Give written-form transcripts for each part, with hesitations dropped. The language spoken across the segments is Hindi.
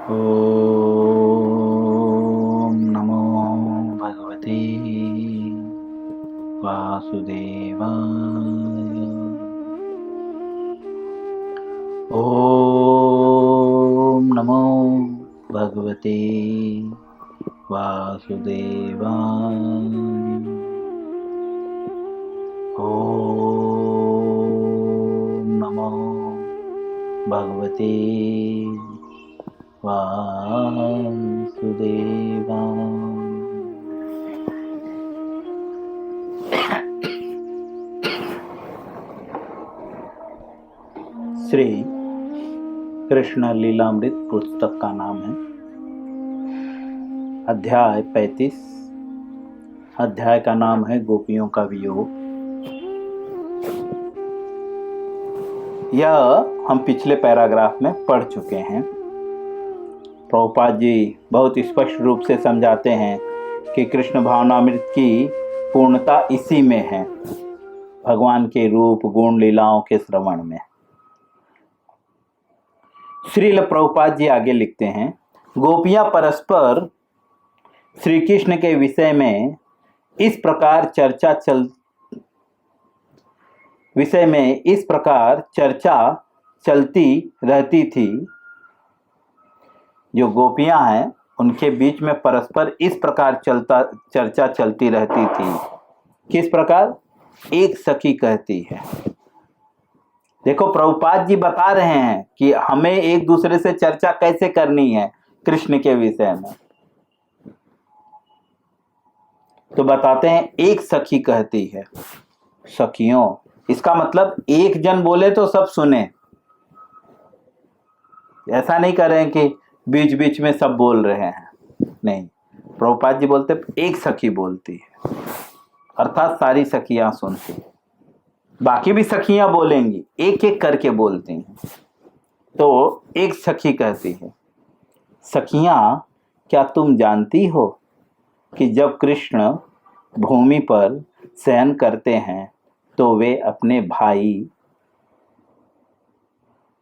ओम नमो भगवते वासुदेवाय। ओम नमो भगवते वासुदेवाय। ओम नमो भगवते वासुदेवाय। श्री कृष्ण लीलामृत पुस्तक का नाम है अध्याय 35। अध्याय का नाम है गोपियों का वियोग। यह हम पिछले पैराग्राफ में पढ़ चुके हैं। प्रभुपाद जी बहुत स्पष्ट रूप से समझाते हैं कि कृष्ण भावनामृत की पूर्णता इसी में है, भगवान के रूप गुण लीलाओं के श्रवण में। श्रील प्रभुपाद जी आगे लिखते हैं, गोपियां परस्पर श्री कृष्ण के विषय में इस प्रकार चर्चा चलती रहती थी। जो गोपियां हैं उनके बीच में परस्पर इस प्रकार चर्चा चलती रहती थी। किस प्रकार? एक सखी कहती है। देखो प्रभुपाद जी बता रहे हैं कि हमें एक दूसरे से चर्चा कैसे करनी है कृष्ण के विषय में। तो बताते हैं एक सखी कहती है। सखियों, इसका मतलब एक जन बोले तो सब सुने। ऐसा नहीं कर रहे हैं कि बीच बीच में सब बोल रहे हैं, नहीं। प्रभुपाद जी बोलते एक सखी बोलती है, अर्थात सारी सखियां सुनती, बाकी भी सखियां बोलेंगी, एक एक करके बोलती हैं। तो एक सखी कहती है, सखियां क्या तुम जानती हो कि जब कृष्ण भूमि पर शयन करते हैं तो वे अपने भाई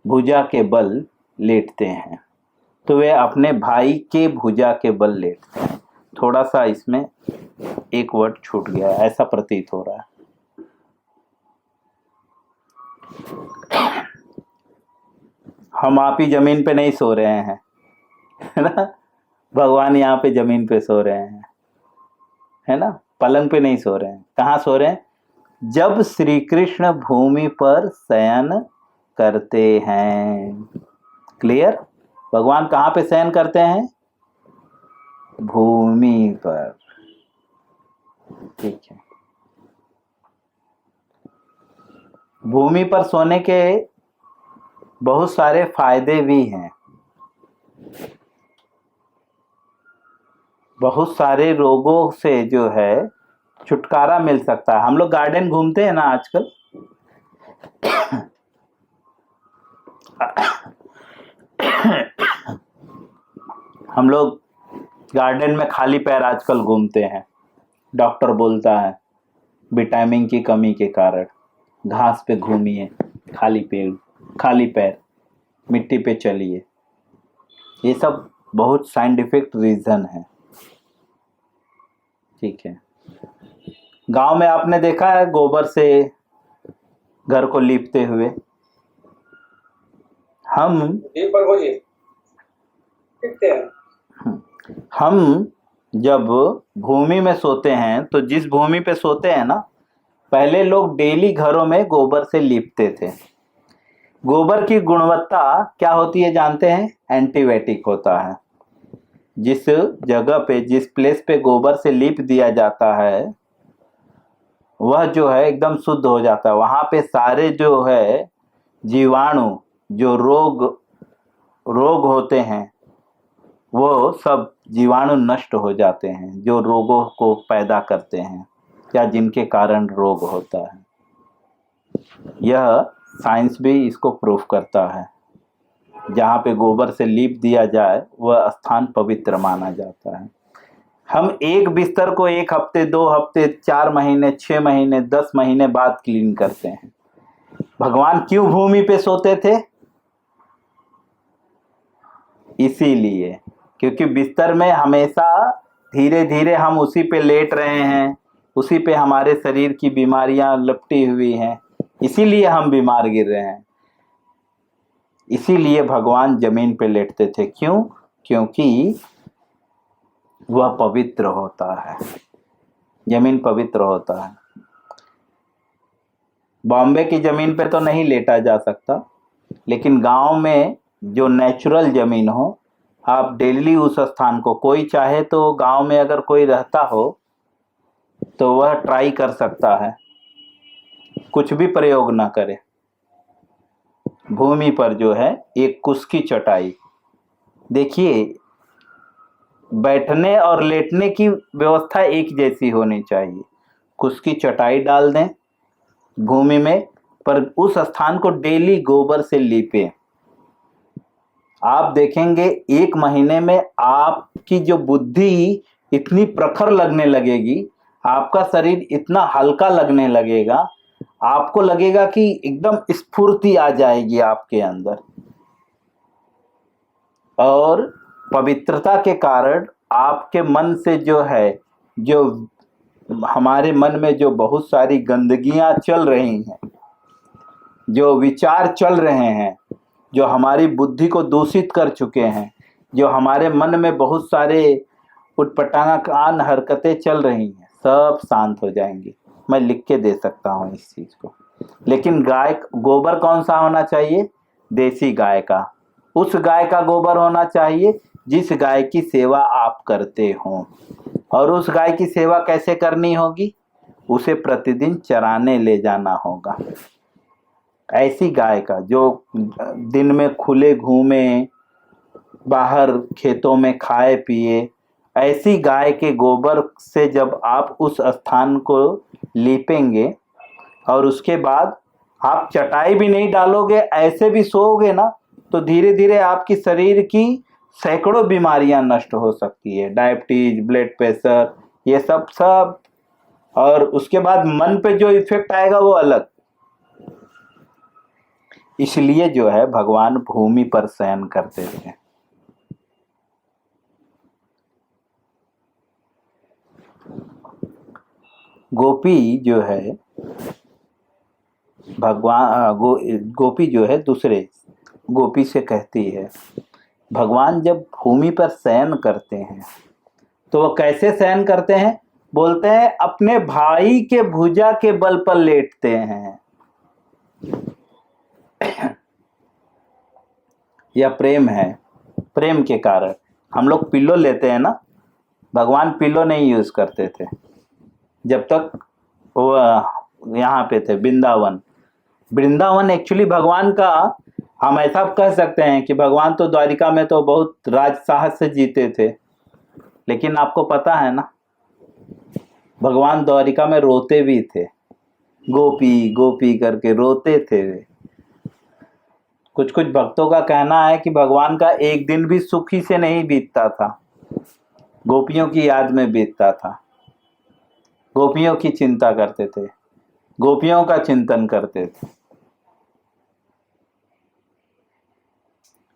भुजा के बल लेटते हैं। तो वे अपने भाई के भुजा के बल लेटते हैं। थोड़ा सा इसमें एक वर्ड छूट गया, ऐसा प्रतीत हो रहा है। हम आप ही जमीन पे नहीं सो रहे हैं, है ना। भगवान यहाँ पे जमीन पे सो रहे हैं, है ना। पलंग पे नहीं सो रहे हैं। कहाँ सो रहे हैं? जब श्री कृष्ण भूमि पर शयन करते हैं। क्लियर? भगवान कहाँ पे शयन करते हैं? भूमि पर। ठीक है। भूमि पर सोने के बहुत सारे फायदे भी हैं। बहुत सारे रोगों से जो है छुटकारा मिल सकता है। हम लोग गार्डन घूमते हैं ना आजकल। हम लोग गार्डन में खाली पैर आजकल घूमते हैं। डॉक्टर बोलता है विटामिन की कमी के कारण घास पे घूमिए, खाली पैर मिट्टी पे चलिए। ये सब बहुत साइंटिफिक रीजन है। ठीक है। गांव में आपने देखा है गोबर से घर को लीपते हुए। हम जब भूमि में सोते हैं तो जिस भूमि पे सोते हैं ना, पहले लोग डेली घरों में गोबर से लीपते थे। गोबर की गुणवत्ता क्या होती है जानते हैं? एंटीबायोटिक होता है। जिस जगह पे, जिस प्लेस पे गोबर से लीप दिया जाता है वह जो है एकदम शुद्ध हो जाता है। वहां पे सारे जो है जीवाणु, जो रोग होते हैं, वो सब जीवाणु नष्ट हो जाते हैं, जो रोगों को पैदा करते हैं या जिनके कारण रोग होता है। यह साइंस भी इसको प्रूफ करता है। जहाँ पे गोबर से लीप दिया जाए वह स्थान पवित्र माना जाता है। हम एक बिस्तर को 1 हफ्ते, 2 हफ्ते, 4 महीने, 6 महीने, 10 महीने बाद क्लीन करते हैं। भगवान क्यों भूमि पे सोते थे? इसीलिए, क्योंकि बिस्तर में हमेशा धीरे धीरे हम उसी पे लेट रहे हैं, उसी पे हमारे शरीर की बीमारियां लपटी हुई हैं, इसीलिए हम बीमार गिर रहे हैं। इसीलिए भगवान जमीन पे लेटते थे। क्यों? क्योंकि वह पवित्र होता है, जमीन पवित्र होता है। बॉम्बे की जमीन पे तो नहीं लेटा जा सकता, लेकिन गांव में जो नेचुरल जमीन हो, आप डेली उस स्थान को, कोई चाहे तो गांव में अगर कोई रहता हो तो वह ट्राई कर सकता है, कुछ भी प्रयोग ना करे, भूमि पर जो है एक कुश की चटाई, देखिए बैठने और लेटने की व्यवस्था एक जैसी होनी चाहिए। कुश की चटाई डाल दें भूमि में, पर उस स्थान को डेली गोबर से लीपें। आप देखेंगे 1 महीने में आपकी जो बुद्धि इतनी प्रखर लगने लगेगी, आपका शरीर इतना हल्का लगने लगेगा, आपको लगेगा कि एकदम स्फूर्ति आ जाएगी आपके अंदर। और पवित्रता के कारण आपके मन से जो है, जो हमारे मन में जो बहुत सारी गंदगियां चल रही हैं, जो विचार चल रहे हैं, जो हमारी बुद्धि को दूषित कर चुके हैं, जो हमारे मन में बहुत सारे उटपटांगान हरकतें चल रही हैं, सब शांत हो जाएंगी। मैं लिख के दे सकता हूँ इस चीज को। लेकिन गाय गोबर कौन सा होना चाहिए? देसी गाय का। उस गाय का गोबर होना चाहिए जिस गाय की सेवा आप करते हो। और उस गाय की सेवा कैसे करनी होगी? उसे प्रतिदिन चराने ले जाना होगा। ऐसी गाय का जो दिन में खुले घूमे, बाहर खेतों में खाए पिए, ऐसी गाय के गोबर से जब आप उस स्थान को लीपेंगे और उसके बाद आप चटाई भी नहीं डालोगे, ऐसे भी सोओगे ना, तो धीरे धीरे आपकी शरीर की सैकड़ों बीमारियां नष्ट हो सकती है, डायबिटीज, ब्लड प्रेशर, ये सब सब। और उसके बाद मन पे जो इफेक्ट आएगा वो अलग। इसलिए जो है भगवान भूमि पर शयन करते थे। गोपी जो है गोपी जो है दूसरे गोपी से कहती है, भगवान जब भूमि पर शयन करते हैं तो वो कैसे शयन करते हैं? बोलते हैं अपने भाई के भुजा के बल पर लेटते हैं। यह प्रेम है। प्रेम के कारण हम लोग पिल्लो लेते हैं ना, भगवान पिल्लो नहीं यूज करते थे जब तक वो यहाँ पे थे। वृंदावन एक्चुअली भगवान का, हम ऐसा कह सकते हैं कि भगवान तो द्वारिका में तो बहुत राज साहस से जीते थे, लेकिन आपको पता है ना भगवान द्वारिका में रोते भी थे, गोपी गोपी करके रोते थे वे। कुछ कुछ भक्तों का कहना है कि भगवान का एक दिन भी सुखी से नहीं बीतता था, गोपियों की याद में बीतता था। गोपियों की चिंता करते थे, गोपियों का चिंतन करते थे,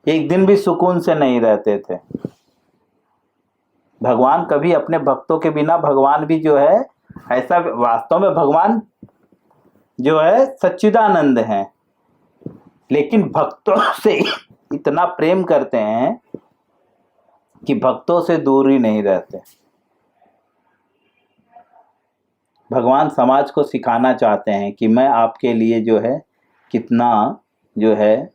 एक दिन भी सुकून से नहीं रहते थे। भगवान कभी अपने भक्तों के बिना, भगवान भी जो है ऐसा, वास्तव में भगवान जो है सच्चिदानंद हैं, लेकिन भक्तों से इतना प्रेम करते हैं कि भक्तों से दूर ही नहीं रहते। भगवान समाज को सिखाना चाहते हैं कि मैं आपके लिए जो है कितना जो है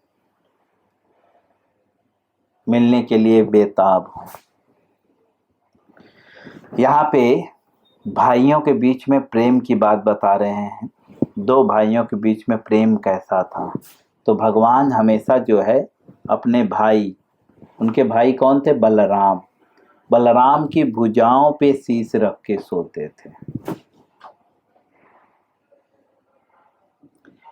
मिलने के लिए बेताब हूं। यहाँ पे भाइयों के बीच में प्रेम की बात बता रहे हैं। 2 भाइयों के बीच में प्रेम कैसा था? तो भगवान हमेशा जो है अपने भाई, उनके भाई कौन थे? बलराम। बलराम की भुजाओं पे शीश रख के सोते थे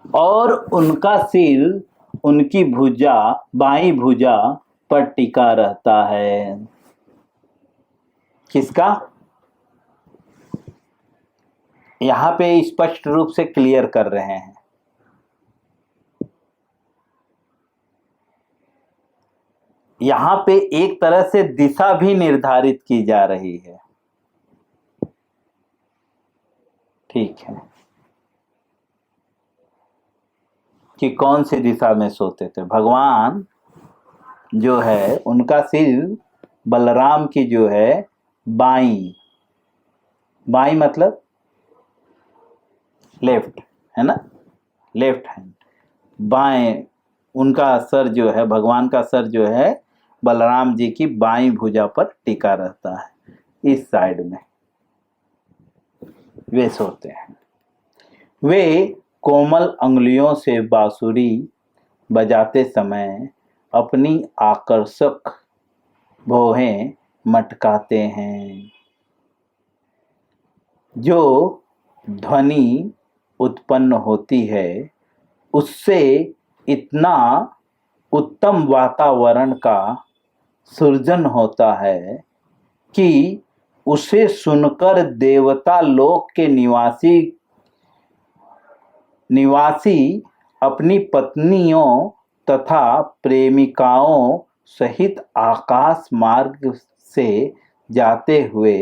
और उनका सिर उनकी भुजा, बाईं भुजा पर टिका रहता है। किसका? यहाँ पे स्पष्ट रूप से क्लियर कर रहे हैं। यहाँ पे एक तरह से दिशा भी निर्धारित की जा रही है। ठीक है, कि कौन सी दिशा में सोते थे भगवान जो है, उनका सिर बलराम की जो है बाई मतलब लेफ्ट, है ना, लेफ्ट हैंड, बाएं, उनका सर जो है, भगवान का सर जो है बलराम जी की बाई भुजा पर टिका रहता है, इस साइड में वे सोते हैं। वे कोमल अंगुलियों से बांसुरी बजाते समय अपनी आकर्षक भौहें मटकाते हैं। जो ध्वनि उत्पन्न होती है उससे इतना उत्तम वातावरण का सृजन होता है कि उसे सुनकर देवता लोक के निवासी अपनी पत्नियों तथा प्रेमिकाओं सहित आकाश मार्ग से जाते हुए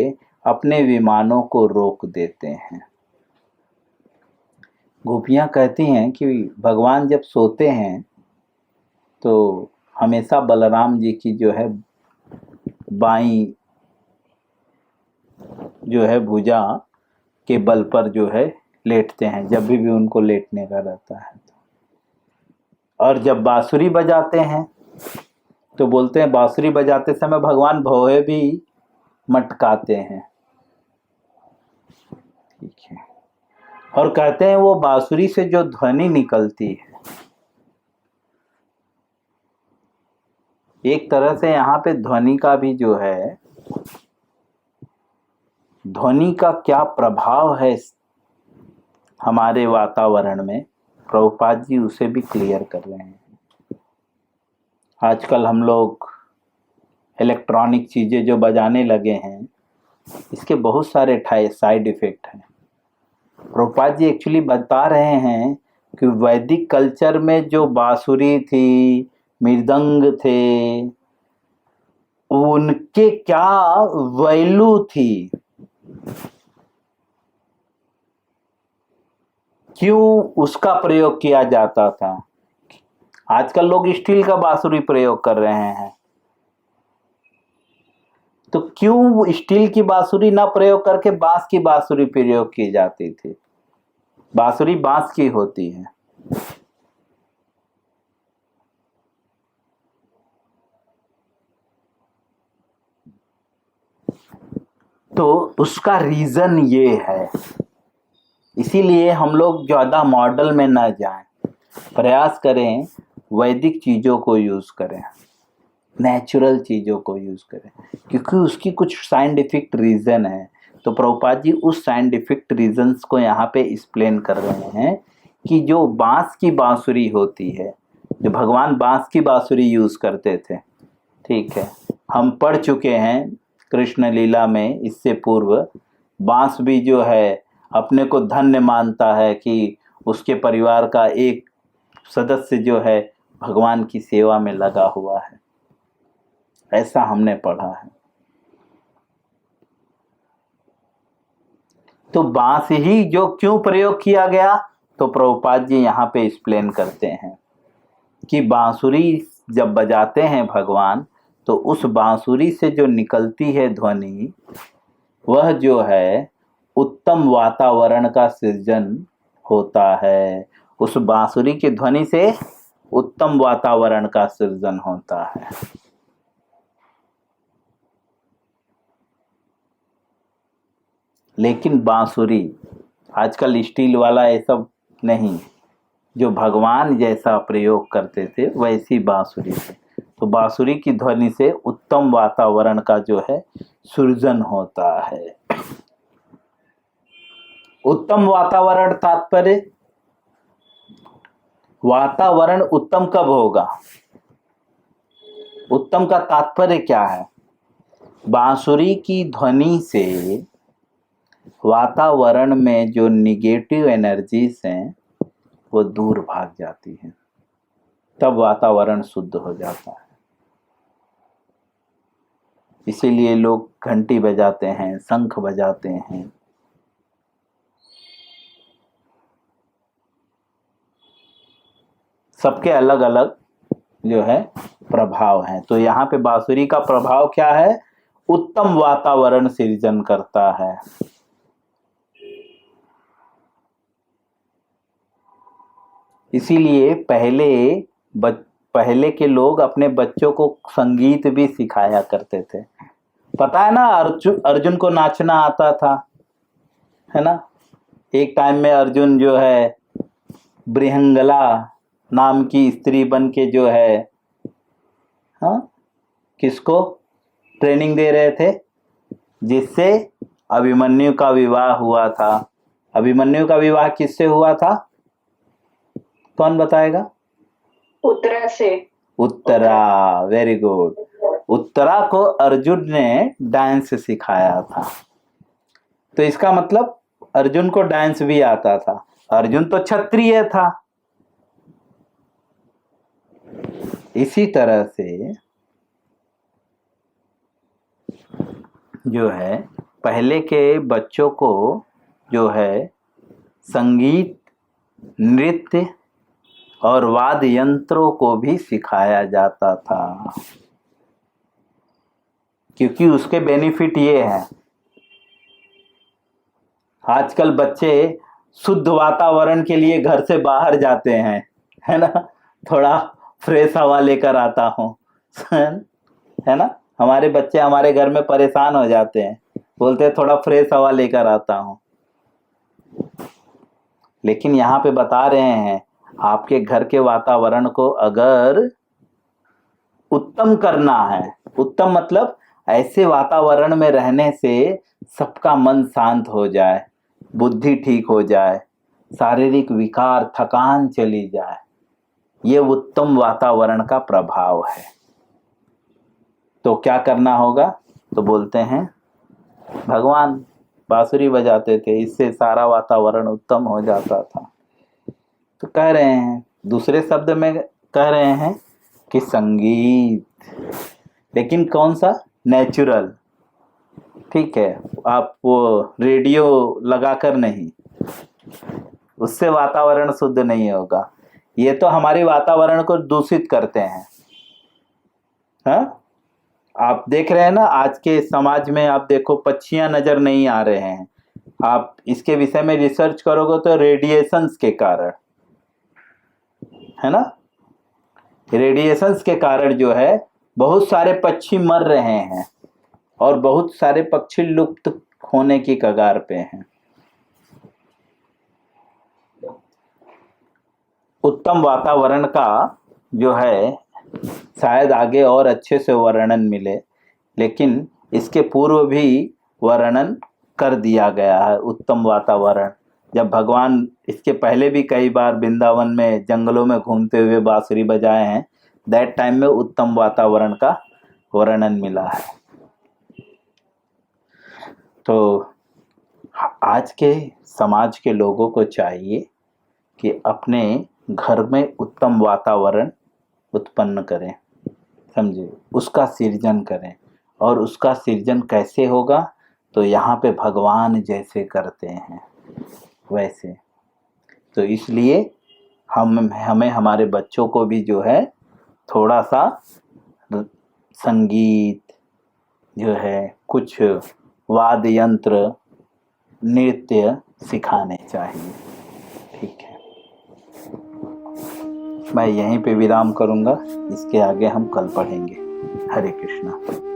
अपने विमानों को रोक देते हैं। गोपियां कहती हैं कि भगवान जब सोते हैं तो हमेशा बलराम जी की जो है बाई जो है भुजा के बल पर जो है लेटते हैं, जब भी उनको लेटने का रहता है। और जब बांसुरी बजाते हैं तो बोलते हैं बांसुरी बजाते समय भगवान भौहें भी मटकाते हैं। ठीक है, और कहते हैं वो बांसुरी से जो ध्वनि निकलती है, एक तरह से यहाँ पे ध्वनि का भी जो है, ध्वनि का क्या प्रभाव है हमारे वातावरण में, प्रभुपाद जी उसे भी क्लियर कर रहे हैं। आजकल हम लोग इलेक्ट्रॉनिक चीज़ें जो बजाने लगे हैं, इसके बहुत सारे साइड इफेक्ट हैं। प्रभुपाद जी एक्चुअली बता रहे हैं कि वैदिक कल्चर में जो बांसुरी थी, मृदंग थे, उनके क्या वैल्यू थी, क्यों उसका प्रयोग किया जाता था। आजकल लोग स्टील का बांसुरी प्रयोग कर रहे हैं, तो क्यों स्टील की बांसुरी ना प्रयोग करके बांस की बांसुरी प्रयोग की जाती थी। बांसुरी बांस की होती है। तो उसका रीजन ये है, इसीलिए हम लोग ज्यादा मॉडल में ना जाएं, प्रयास करें वैदिक चीजों को यूज करें, नेचुरल चीजों को यूज करें, क्योंकि उसकी कुछ साइंटिफिक रीजन है। तो प्रभुपाद जी उस साइंटिफिक रीजंस को यहाँ पे एक्सप्लेन कर रहे हैं कि जो बांस की बांसुरी होती है, जो भगवान बांस की बांसुरी यूज करते थे, ठीक है, हम पढ़ चुके हैं कृष्ण लीला में, इससे पूर्व बांस भी जो है अपने को धन्य मानता है कि उसके परिवार का एक सदस्य जो है भगवान की सेवा में लगा हुआ है, ऐसा हमने पढ़ा है। तो बांस ही जो क्यों प्रयोग किया गया, तो प्रभुपाद जी यहाँ पे एक्सप्लेन करते हैं कि बांसुरी जब बजाते हैं भगवान, तो उस बांसुरी से जो निकलती है ध्वनि, वह जो है उत्तम वातावरण का सृजन होता है। उस बांसुरी की ध्वनि से उत्तम वातावरण का सृजन होता है। लेकिन बांसुरी आजकल स्टील वाला ये सब नहीं, जो भगवान जैसा प्रयोग करते थे वैसी बांसुरी से, तो बांसुरी की ध्वनि से उत्तम वातावरण का जो है सृजन होता है। उत्तम वातावरण तात्पर्य, वातावरण उत्तम कब होगा, उत्तम का तात्पर्य क्या है, बांसुरी की ध्वनि से वातावरण में जो निगेटिव एनर्जीज हैं वो दूर भाग जाती हैं, तब वातावरण शुद्ध हो जाता है। इसीलिए लोग घंटी बजाते हैं, शंख बजाते हैं। सबके अलग अलग जो है प्रभाव है। तो यहाँ पे बांसुरी का प्रभाव क्या है? उत्तम वातावरण सृजन करता है। इसीलिए पहले के लोग अपने बच्चों को संगीत भी सिखाया करते थे। पता है ना, अर्जुन को नाचना आता था, है ना। एक टाइम में अर्जुन जो है बृहंगला नाम की स्त्री बन के जो है, हाँ, किसको ट्रेनिंग दे रहे थे? जिससे अभिमन्यु का विवाह हुआ था। अभिमन्यु का विवाह किससे हुआ था? कौन बताएगा? उत्तरा से। Uttara, very good. उत्तरा को अर्जुन ने डांस सिखाया था। तो इसका मतलब अर्जुन को डांस भी आता था। अर्जुन तो क्षत्रिय था। इसी तरह से जो है पहले के बच्चों को जो है संगीत, नृत्य और वाद्य यंत्रों को भी सिखाया जाता था, क्योंकि उसके बेनिफिट ये हैं। आजकल बच्चे शुद्ध वातावरण के लिए घर से बाहर जाते हैं, है ना, थोड़ा फ्रेश हवा लेकर आता हूँ, है ना। हमारे बच्चे हमारे घर में परेशान हो जाते हैं, बोलते हैं थोड़ा फ्रेश हवा लेकर आता हूँ। लेकिन यहाँ पे बता रहे हैं आपके घर के वातावरण को अगर उत्तम करना है, उत्तम मतलब ऐसे वातावरण में रहने से सबका मन शांत हो जाए, बुद्धि ठीक हो जाए, शारीरिक विकार, थकान चली जाए, ये उत्तम वातावरण का प्रभाव है। तो क्या करना होगा? तो बोलते हैं भगवान बांसुरी बजाते थे, इससे सारा वातावरण उत्तम हो जाता था। तो कह रहे हैं, दूसरे शब्द में कह रहे हैं कि संगीत, लेकिन कौन सा? नेचुरल, ठीक है। आप वो रेडियो लगाकर नहीं, उससे वातावरण शुद्ध नहीं होगा। ये तो हमारे वातावरण को दूषित करते हैं। हाँ, आप देख रहे हैं ना, आज के समाज में आप देखो पक्षियां नजर नहीं आ रहे हैं। आप इसके विषय में रिसर्च करोगे तो रेडिएशंस के कारण, है ना, रेडिएशंस के कारण जो है बहुत सारे पक्षी मर रहे हैं और बहुत सारे पक्षी लुप्त होने की कगार पे हैं। उत्तम वातावरण का जो है शायद आगे और अच्छे से वर्णन मिले, लेकिन इसके पूर्व भी वर्णन कर दिया गया है उत्तम वातावरण। जब भगवान इसके पहले भी कई बार वृंदावन में जंगलों में घूमते हुए बांसुरी बजाए हैं, दैट टाइम में उत्तम वातावरण का वर्णन मिला है। तो आज के समाज के लोगों को चाहिए कि अपने घर में उत्तम वातावरण उत्पन्न करें, समझे, उसका सृजन करें। और उसका सृजन कैसे होगा? तो यहाँ पे भगवान जैसे करते हैं वैसे। तो इसलिए हमें हमारे बच्चों को भी जो है थोड़ा सा संगीत जो है, कुछ वाद्य यंत्र, नृत्य सिखाने चाहिए। ठीक है, मैं यहीं पे विराम करूंगा, इसके आगे हम कल पढ़ेंगे। हरे कृष्णा।